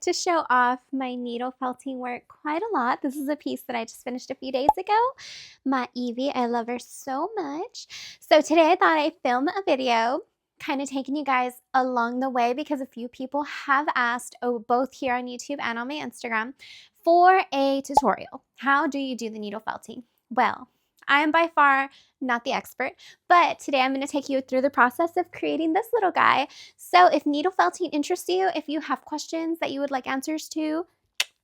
to show off my needle felting work quite a lot. This is a piece that I just finished a few days ago. My Evee, I love her so much. So today I thought I'd film a video kind of taking you guys along the way because a few people have asked, both here on YouTube and on my Instagram, for a tutorial. How do you do the needle felting? Well, I am by far not the expert, but today I'm going to take you through the process of creating this little guy. So if needle felting interests you, if you have questions that you would like answers to,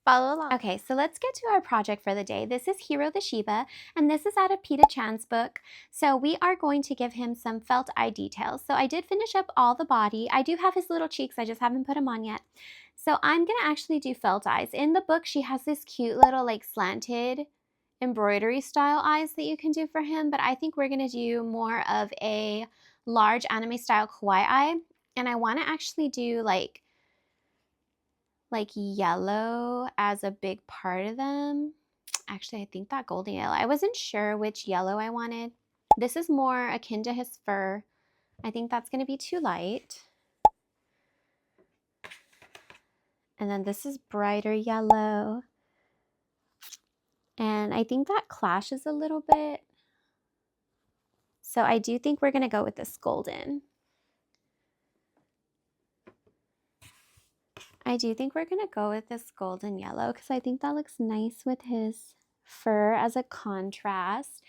follow along. Okay, so let's get to our project for the day. This is Hiro the Shiba, and this is out of Peta Chan's book. So we are going to give him some felt eye details. So I did finish up all the body. I do have his little cheeks, I just haven't put them on yet. So I'm gonna actually do felt eyes. In the book, she has this cute little like slanted embroidery style eyes that you can do for him, but I think we're gonna do more of a large anime style kawaii eye, and I want to actually do like yellow as a big part of them. Actually, I think that golden yellow. I wasn't sure which yellow I wanted. This is more akin to his fur. I think that's gonna be too light. And then this is brighter yellow. And I think that clashes a little bit. So I do think we're gonna go with this golden. I do think we're gonna go with this golden yellow because I think that looks nice with his fur as a contrast.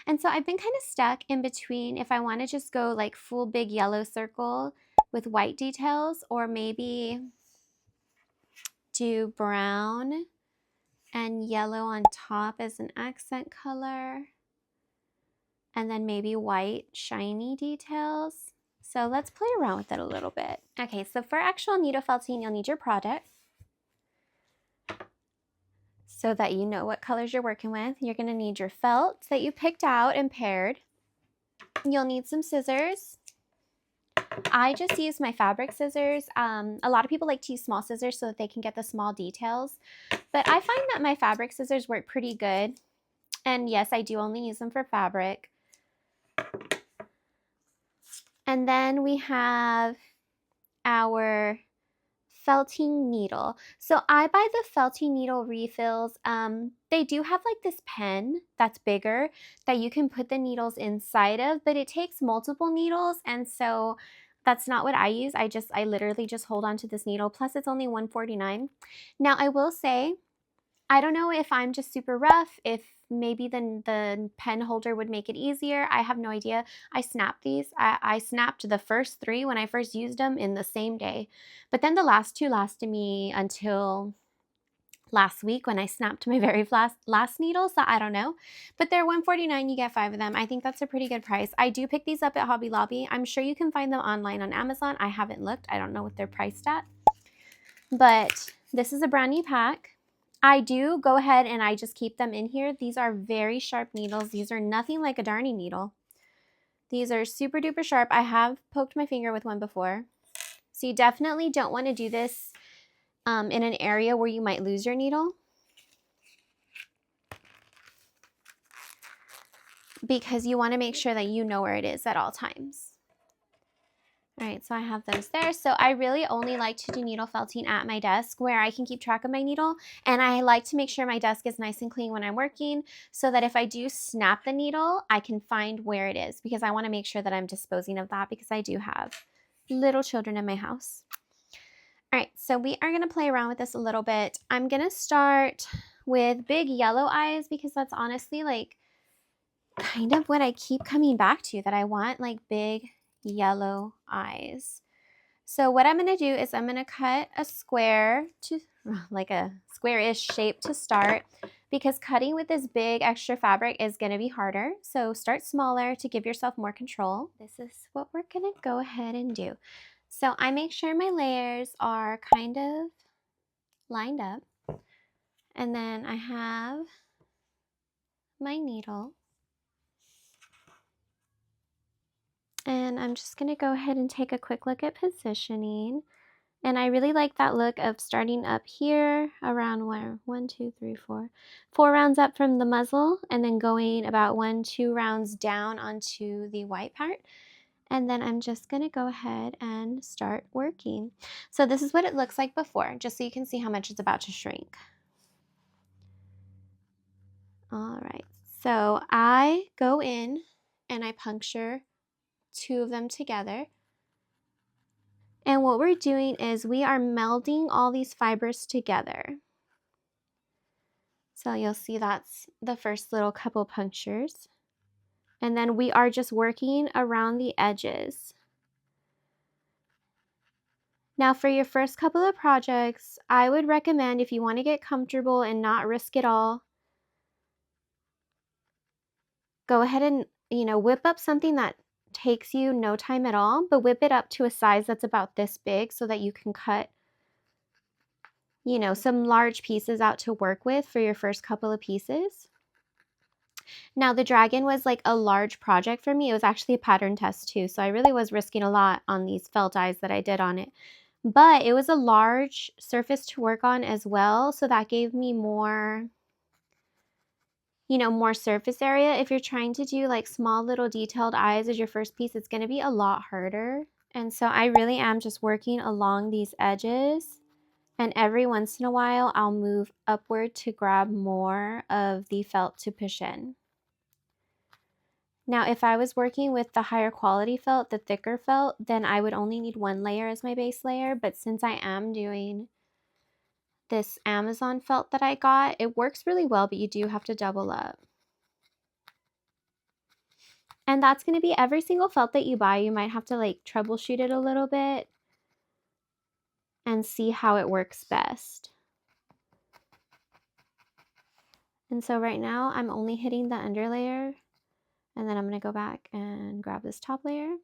And so I've been kind of stuck in between if I want to just go like full big yellow circle with white details, or maybe do brown and yellow on top as an accent color, and then maybe white shiny details. So let's play around with it a little bit. Okay, so for actual needle felting, you'll need your product so that you know what colors you're working with. You're gonna need your felt that you picked out and paired. You'll need some scissors. I just use my fabric scissors. A lot of people like to use small scissors so that they can get the small details, but I find that my fabric scissors work pretty good. And yes, I do only use them for fabric. And then we have our felting needle. So I buy the felting needle refills. They do have like this pen that's bigger that you can put the needles inside of, but it takes multiple needles, and so that's not what I use. I literally just hold on to this needle. Plus it's only $1.49. Now I will say, I don't know if I'm just super rough, if maybe the pen holder would make it easier. I have no idea. I snapped these. I snapped the first 3 when I first used them in the same day. But then the last 2 lasted me until last week when I snapped my very last needle, so I don't know. But they're $1.49, you get 5 of them. I think that's a pretty good price. I do pick these up at Hobby Lobby. I'm sure you can find them online on Amazon. I haven't looked. I don't know what they're priced at. But this is a brand new pack. I do go ahead and I just keep them in here. These are very sharp needles. These are nothing like a darning needle. These are super duper sharp. I have poked my finger with one before. So you definitely don't want to do this in an area where you might lose your needle, because you want to make sure that you know where it is at all times. All right, so I have those there. So I really only like to do needle felting at my desk where I can keep track of my needle, and I like to make sure my desk is nice and clean when I'm working so that if I do snap the needle, I can find where it is, because I want to make sure that I'm disposing of that because I do have little children in my house. All right, so we are going to play around with this a little bit. I'm going to start with big yellow eyes because that's honestly like kind of what I keep coming back to, that I want like big yellow eyes. So what I'm going to do is I'm going to cut a square to like a square-ish shape to start, because cutting with this big extra fabric is going to be harder. So start smaller to give yourself more control. This is what we're going to go ahead and do. So I make sure my layers are kind of lined up, and then I have my needle. And I'm just going to go ahead and take a quick look at positioning. And I really like that look of starting up here around where 1, 2, 3, 4 rounds up from the muzzle, and then going about 1, 2 rounds down onto the white part. And then I'm just going to go ahead and start working. So this is what it looks like before, just so you can see how much it's about to shrink. All right, so I go in and I puncture 2 of them together. And what we're doing is we are melding all these fibers together. So you'll see that's the first little couple punctures. And then we are just working around the edges. Now for your first couple of projects, I would recommend, if you want to get comfortable and not risk it all, go ahead and, whip up something that takes you no time at all, but whip it up to a size that's about this big so that you can cut, some large pieces out to work with for your first couple of pieces. Now the dragon was like a large project for me. It was actually a pattern test too, so I really was risking a lot on these felt eyes that I did on it. But it was a large surface to work on as well, so that gave me more, more surface area. If you're trying to do like small little detailed eyes as your first piece, it's going to be a lot harder. And so I really am just working along these edges. And every once in a while, I'll move upward to grab more of the felt to push in. Now, if I was working with the higher quality felt, the thicker felt, then I would only need 1 layer as my base layer. But since I am doing this Amazon felt that I got, it works really well, but you do have to double up. And that's going to be every single felt that you buy. You might have to like troubleshoot it a little bit and see how it works best. And so right now I'm only hitting the under layer, and then I'm going to go back and grab this top layer.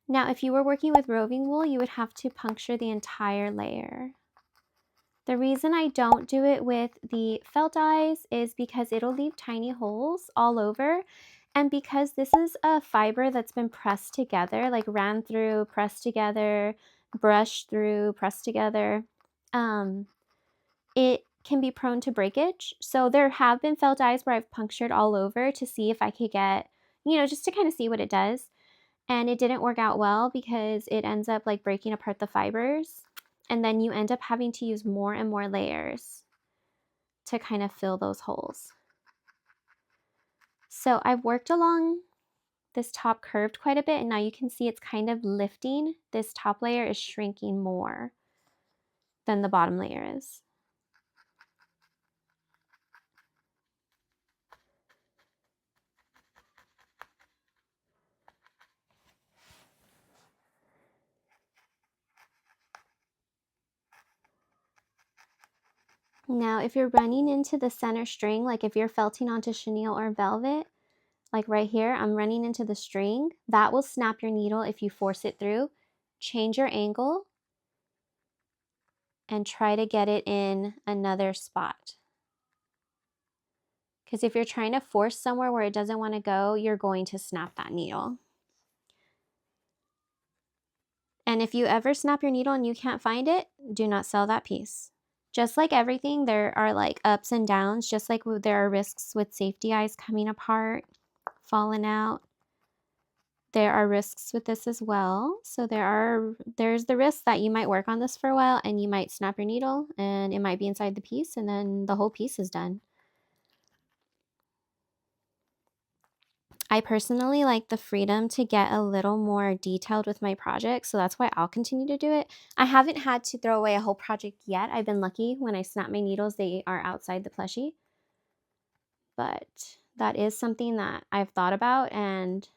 Now, if you were working with roving wool, you would have to puncture the entire layer. The reason I don't do it with the felt eyes is because it'll leave tiny holes all over. And because this is a fiber that's been pressed together, like ran through, pressed together, brushed through, pressed together, it can be prone to breakage. So there have been felt eyes where I've punctured all over to see if I could get, just to kind of see what it does. And it didn't work out well because it ends up like breaking apart the fibers. And then you end up having to use more and more layers to kind of fill those holes. So I've worked along this top curved quite a bit, and now you can see it's kind of lifting. This top layer is shrinking more than the bottom layer is. Now, if you're running into the center string, like if you're felting onto chenille or velvet, like right here, I'm running into the string, that will snap your needle if you force it through. Change your angle and try to get it in another spot. Because if you're trying to force somewhere where it doesn't want to go, you're going to snap that needle. And if you ever snap your needle and you can't find it, do not sell that piece. Just like everything, there are like ups and downs, just like there are risks with safety eyes coming apart, falling out. There are risks with this as well. So there's the risk that you might work on this for a while and you might snap your needle and it might be inside the piece and then the whole piece is done. I personally like the freedom to get a little more detailed with my project, so that's why I'll continue to do it. I haven't had to throw away a whole project yet. I've been lucky. When I snap my needles, they are outside the plushie. But that is something that I've thought about, and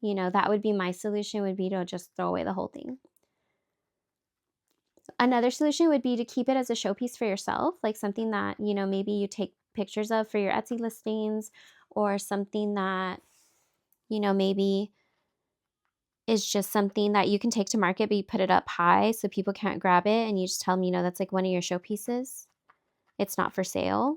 that would be my solution, would be to just throw away the whole thing. Another solution would be to keep it as a showpiece for yourself, like something that, maybe you take pictures of for your Etsy listings, or something that maybe is just something that you can take to market, but you put it up high so people can't grab it, and you just tell them, that's like one of your showpieces. It's not for sale.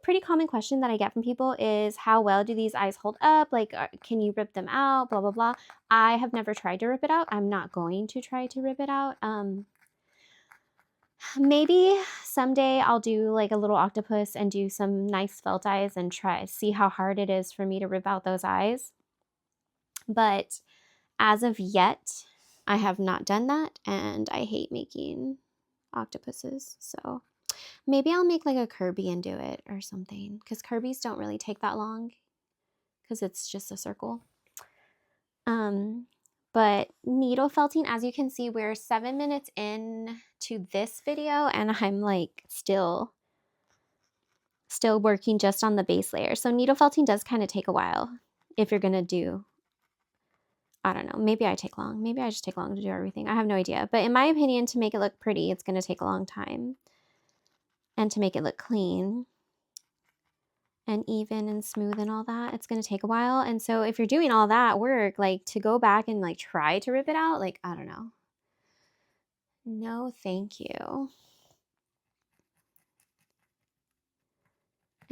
Pretty common question that I get from people is, how well do these eyes hold up? Like, can you rip them out? Blah, blah, blah. I have never tried to rip it out. I'm not going to try to rip it out. Maybe someday I'll do like a little octopus and do some nice felt eyes and see how hard it is for me to rip out those eyes. But as of yet, I have not done that, and I hate making octopuses. So maybe I'll make like a Kirby and do it or something, because Kirby's don't really take that long because it's just a circle. But needle felting, as you can see, we're 7 minutes in to this video, and I'm like still working just on the base layer. So needle felting does kind of take a while if you're gonna do, I don't know, maybe I take long. Maybe I just take long to do everything. I have no idea. But in my opinion, to make it look pretty, it's gonna take a long time. And to make it look clean and even and smooth and all that, it's gonna take a while. And so if you're doing all that work, like to go back and like try to rip it out, like, I don't know. No, thank you.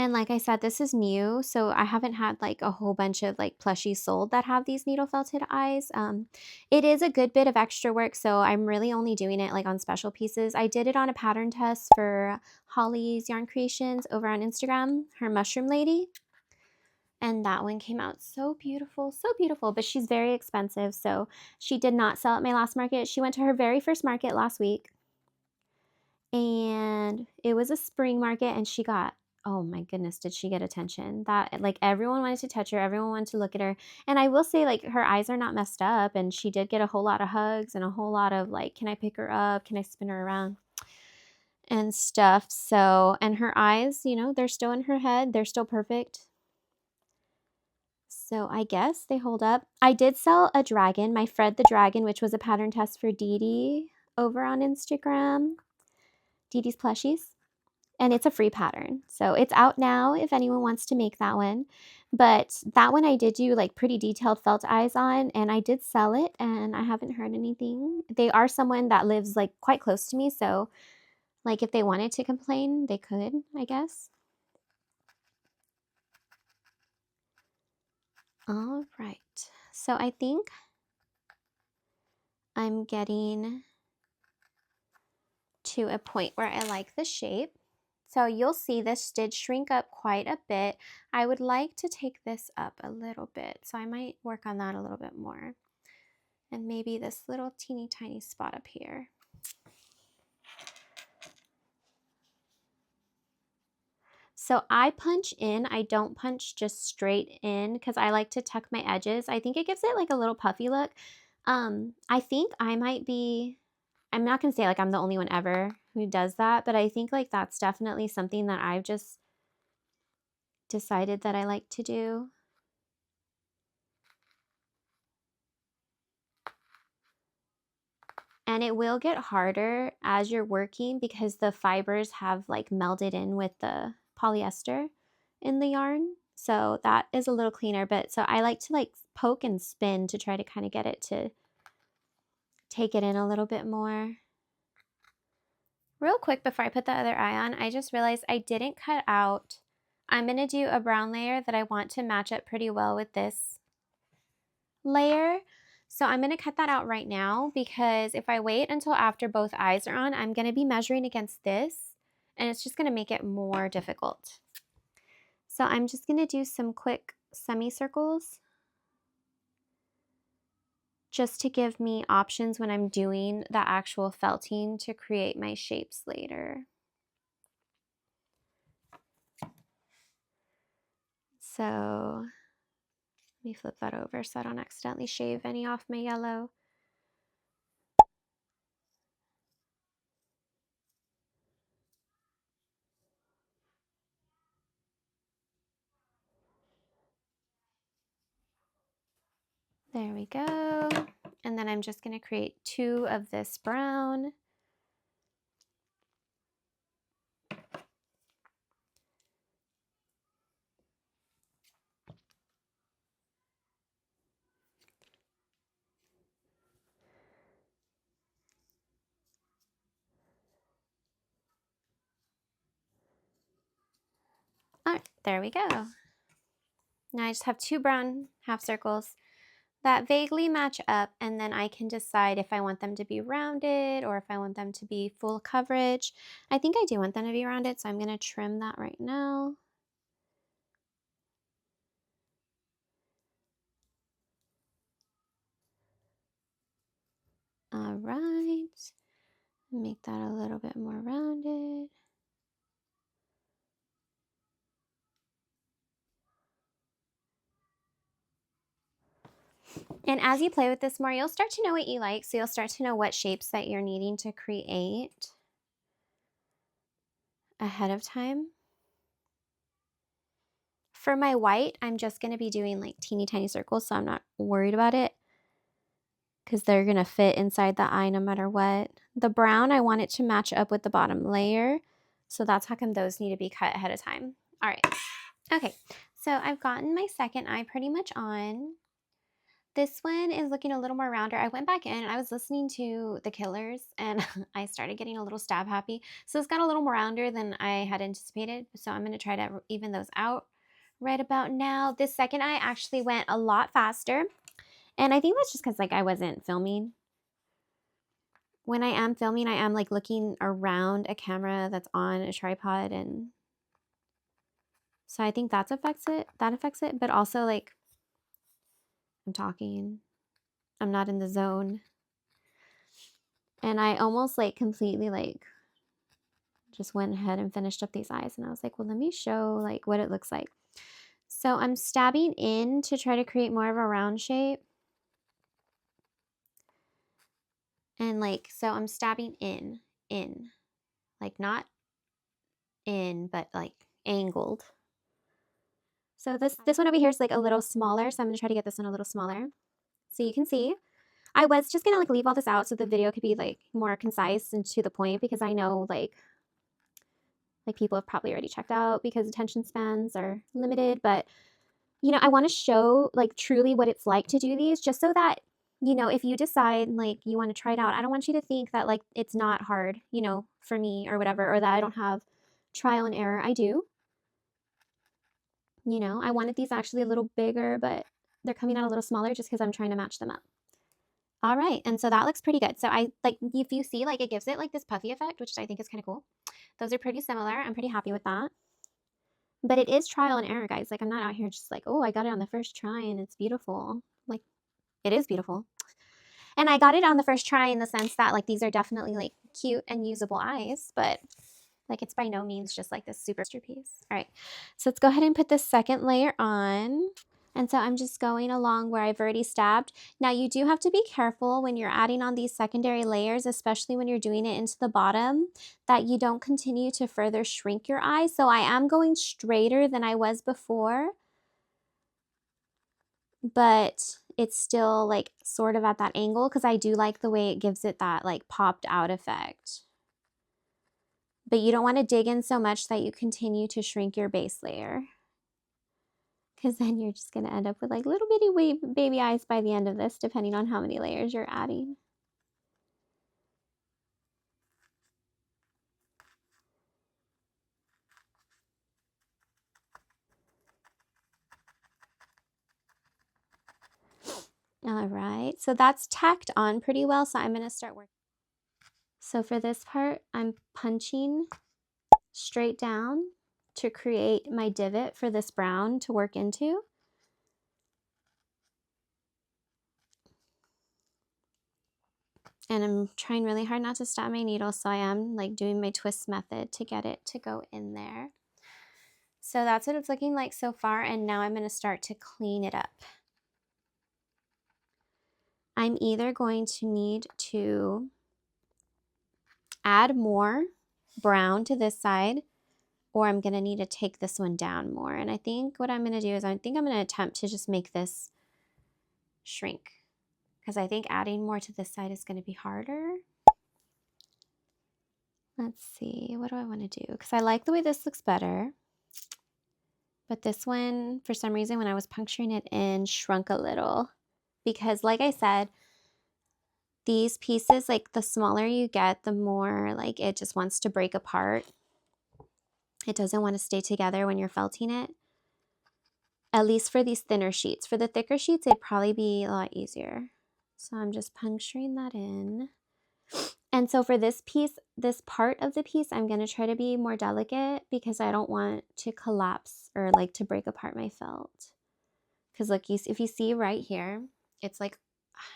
And like I said, this is new, so I haven't had like a whole bunch of like plushies sold that have these needle felted eyes. It is a good bit of extra work, so I'm really only doing it like on special pieces. I did it on a pattern test for HollysYarnCreations over on Instagram, her mushroom lady. And that one came out so beautiful, but she's very expensive, so she did not sell at my last market. She went to her very first market last week, and it was a spring market, and she got, oh my goodness, did she get attention. That, like, everyone wanted to touch her, everyone wanted to look at her. And I will say, like, her eyes are not messed up, and she did get a whole lot of hugs and a whole lot of like, can I pick her up, can I spin her around and stuff. So, and her eyes, you know, they're still in her head, they're still perfect. So I guess they hold up. I did sell a dragon, my Fred the Dragon, which was a pattern test for Didi over on Instagram, DidisPlushies. And it's a free pattern. So it's out now if anyone wants to make that one. But that one I did do like pretty detailed felt eyes on, and I did sell it, and I haven't heard anything. They are someone that lives like quite close to me, so like if they wanted to complain, they could, I guess. All right. So I think I'm getting to a point where I like the shape. So you'll see this did shrink up quite a bit. I would like to take this up a little bit, so I might work on that a little bit more. And maybe this little teeny tiny spot up here. So I punch in, I don't punch just straight in because I like to tuck my edges. I think it gives it like a little puffy look. I think I might be, I'm not gonna say like I'm the only one ever who does that, but I think like that's definitely something that I've just decided that I like to do. And it will get harder as you're working because the fibers have like melded in with the polyester in the yarn. So that is a little cleaner, but so I like to like poke and spin to try to kind of get it to take it in a little bit more. Real quick before I put the other eye on, I just realized I didn't cut out. I'm going to do a brown layer that I want to match up pretty well with this layer. So I'm going to cut that out right now because if I wait until after both eyes are on, I'm going to be measuring against this and it's just going to make it more difficult. So I'm just going to do some quick semicircles just to give me options when I'm doing the actual felting to create my shapes later. So let me flip that over so I don't accidentally shave any off my yellow. There we go. And then I'm just going to create 2 of this brown. All right, there we go. Now I just have 2 brown half circles that vaguely match up, and then I can decide if I want them to be rounded or if I want them to be full coverage. I think I do want them to be rounded, so I'm going to trim that right now. All right, make that a little bit more rounded. And as you play with this more, you'll start to know what you like, so you'll start to know what shapes that you're needing to create ahead of time. For my white, I'm just going to be doing like teeny tiny circles, so I'm not worried about it because they're going to fit inside the eye no matter what. The brown, I want it to match up with the bottom layer, so that's how come those need to be cut ahead of time. All right. Okay, so I've gotten my second eye pretty much on. This one is looking a little more rounder. I went back in and I was listening to The Killers and I started getting a little stab happy. So it's got a little more rounder than I had anticipated. So I'm going to try to even those out right about now. This second eye actually went a lot faster. And I think that's just because like I wasn't filming. When I am filming, I am like looking around a camera that's on a tripod, and so I think that affects it. But also like I'm talking, I'm not in the zone. And I almost like completely like just went ahead and finished up these eyes, and I was like, well, let me show like what it looks like. So I'm stabbing in to try to create more of a round shape. And like, so I'm stabbing in, like not in, but like angled. So this one over here is like a little smaller, so I'm gonna try to get this one a little smaller. So you can see, I was just gonna like leave all this out so the video could be like more concise and to the point, because I know like people have probably already checked out because attention spans are limited, but you know, I want to show like truly what it's like to do these, just so that, you know, if you decide like you want to try it out, I don't want you to think that like it's not hard, you know, for me or whatever, or that I don't have trial and error. I do. You know, I wanted these actually a little bigger, but they're coming out a little smaller just because I'm trying to match them up. All right, and so that looks pretty good. So I like, if you see, like it gives it like this puffy effect, which I think is kind of cool. Those are pretty similar. I'm pretty happy with that. But it is trial and error, guys. Like I'm not out here just like, oh, I got it on the first try and it's beautiful. Like it is beautiful. And I got it on the first try in the sense that like these are definitely like cute and usable eyes, but like it's by no means just like this super masterpiece. All right, so let's go ahead and put this second layer on. And so I'm just going along where I've already stabbed. Now you do have to be careful when you're adding on these secondary layers, especially when you're doing it into the bottom, that you don't continue to further shrink your eye. So I am going straighter than I was before, but it's still like sort of at that angle because I do like the way it gives it that like popped out effect. But you don't want to dig in so much that you continue to shrink your base layer, because then you're just going to end up with like little bitty baby eyes by the end of this, depending on how many layers you're adding. All right, so that's tacked on pretty well, so I'm going to start working. So for this part, I'm punching straight down to create my divot for this brown to work into. And I'm trying really hard not to stop my needle, so I am like doing my twist method to get it to go in there. So that's what it's looking like so far, and now I'm going to start to clean it up. I'm either going to need to add more brown to this side, or I'm going to need to take this one down more. And I think what I'm going to do is I think I'm going to attempt to just make this shrink, because I think adding more to this side is going to be harder. Let's see, what do I want to do? Because I like the way this looks better. But this one, for some reason, when I was puncturing it in, shrunk a little. Because like I said, these pieces, like the smaller you get, the more like it just wants to break apart. It doesn't want to stay together when you're felting it. at least for these thinner sheets. For the thicker sheets, it'd probably be a lot easier. So I'm just puncturing that in. And so for this piece, this part of the piece, I'm going to try to be more delicate because I don't want to collapse or like to break apart my felt. Because look, if you see right here, it's like,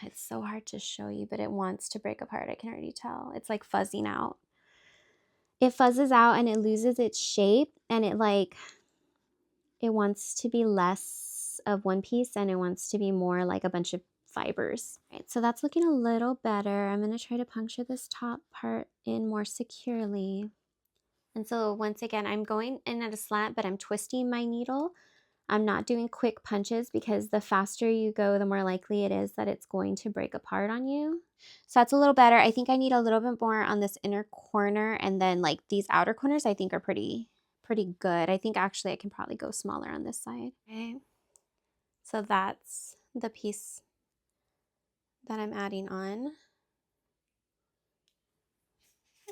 it's so hard to show you, but it wants to break apart. I can already tell. It's like fuzzing out. It fuzzes out and it loses its shape, and it wants to be less of one piece and it wants to be more like a bunch of fibers. Right, so that's looking a little better. I'm going to try to puncture this top part in more securely. And so once again, I'm going in at a slant, but I'm twisting my needle. I'm not doing quick punches because the faster you go, the more likely it is that it's going to break apart on you. So that's a little better. I think I need a little bit more on this inner corner, and then like these outer corners I think are pretty good. I think actually I can probably go smaller on this side. Okay. So that's the piece that I'm adding on.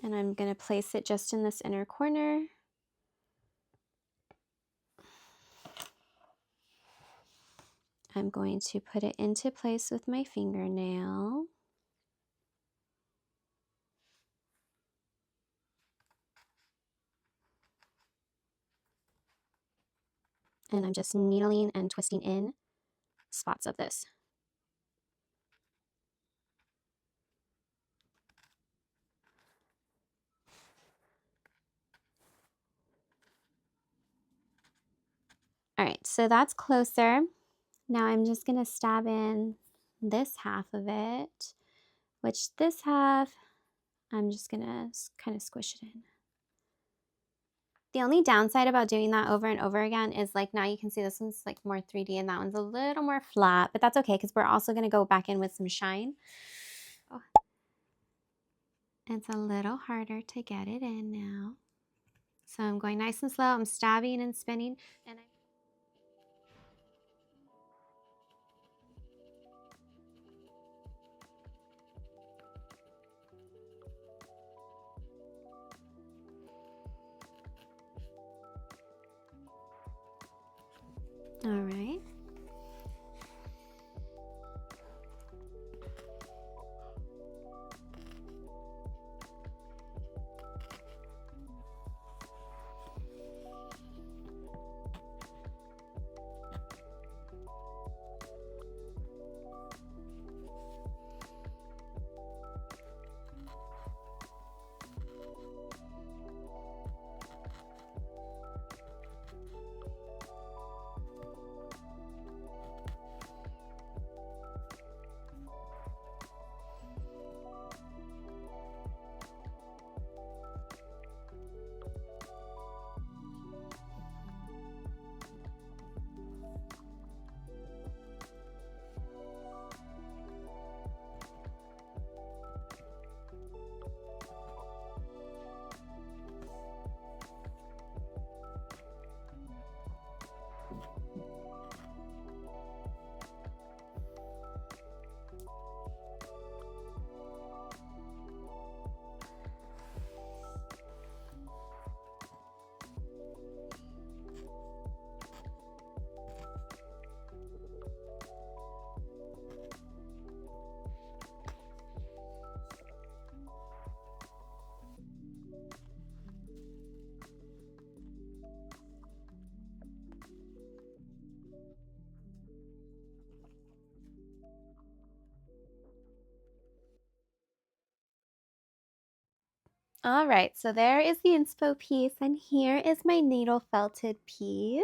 And I'm going to place it just in this inner corner. I'm going to put it into place with my fingernail. And I'm just needling and twisting in spots of this. All right, so that's closer. Now I'm just gonna stab in this half of it, which this half, I'm just gonna kind of squish it in. The only downside about doing that over and over again is like now you can see this one's like more 3D and that one's a little more flat, but that's okay because we're also gonna go back in with some shine. Oh. It's a little harder to get it in now. So I'm going nice and slow, I'm stabbing and spinning, and all right. All right, so there is the inspo piece, and here is my needle felted piece.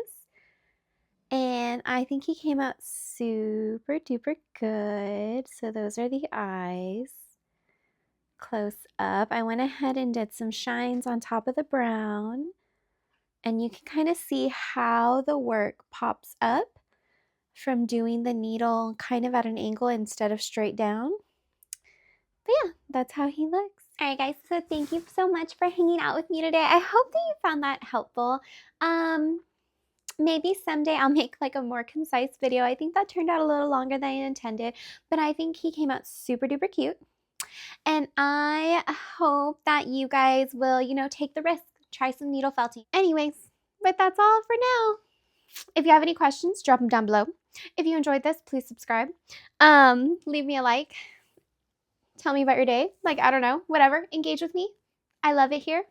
And I think he came out super duper good. So those are the eyes. Close up. I went ahead and did some shines on top of the brown. And you can kind of see how the work pops up from doing the needle kind of at an angle instead of straight down. But yeah, that's how he looks. All right, guys, so thank you so much for hanging out with me today. I hope that you found that helpful. Maybe someday I'll make like a more concise video. I think that turned out a little longer than I intended, but I think he came out super duper cute. And I hope that you guys will, take the risk, try some needle felting. Anyways, but that's all for now. If you have any questions, drop them down below. If you enjoyed this, please subscribe. Leave me a like. Tell me about your day. Like, I don't know, whatever. Engage with me. I love it here.